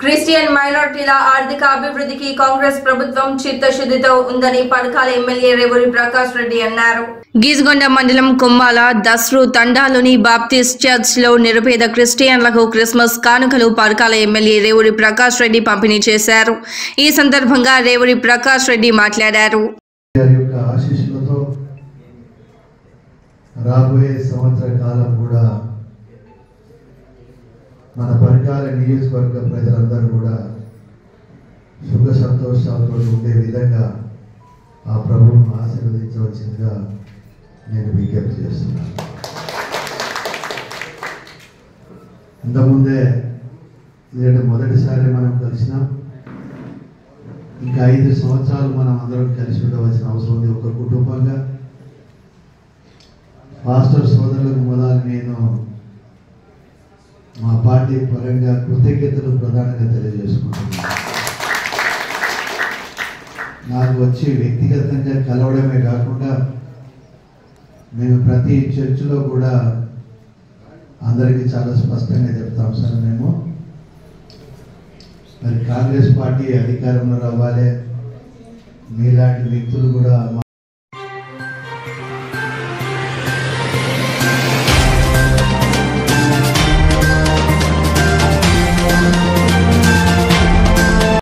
Christian మైనారిటీల ఆర్థిక అభివృద్ధికి కాంగ్రెస్ ప్రభుత్వం చిత్తశుద్ధితో ఉందని పరకాల ఎమ్మెల్యే రేవూరి ప్రకాష్ రెడ్డి అన్నారు. గీసుగొండ మండలం కొమ్మాల దస్రు తండాలోని బాప్టిస్ట్ చర్చ్ లో నిరుపేద క్రిస్టియన్లకు క్రిస్మస్ కానుకలు పరకాల ఎమ్మెల్యే రేవూరి ప్రకాష్ రెడ్డి పంపిణీ చేశారు. ఈ సందర్భంగా రేవూరి ప్రకాష్ రెడ్డి మాట్లాడారు. రాబోయే సంవత్సర కాలం కూడా మన పరకాల నియోజకవర్గ ప్రజలందరూ కూడా సుఖ సంతోషాలతో ఉండే విధంగా ఆ ప్రభువును ఆశీర్వదించవలసిందిగా నేను విజ్ఞప్తి చేస్తున్నాను. ఇంతకుముందే ఇదేంటి మొదటిసారి మనం కలిసినాం. ఇంకా 5 సంవత్సరాలు మనం అందరం కలిసి ఉండవలసిన అవసరం ఉంది. ఒక కుటుంబంగా పాస్టర్ సోదరులకు మొదలు నేను మా పార్టీ పరంగా కృతజ్ఞతలు ప్రధానంగా తెలియజేసుకుంటున్నాను. నాకు వచ్చి వ్యక్తిగతంగా కలవడమే కాకుండా మేము ప్రతి చర్చిలో కూడా అందరికీ చాలా స్పష్టంగా చెప్తాం, సార్ మేము మరి కాంగ్రెస్ పార్టీ అధికారంలో రావాలి, మీలాంటి వ్యక్తులు కూడా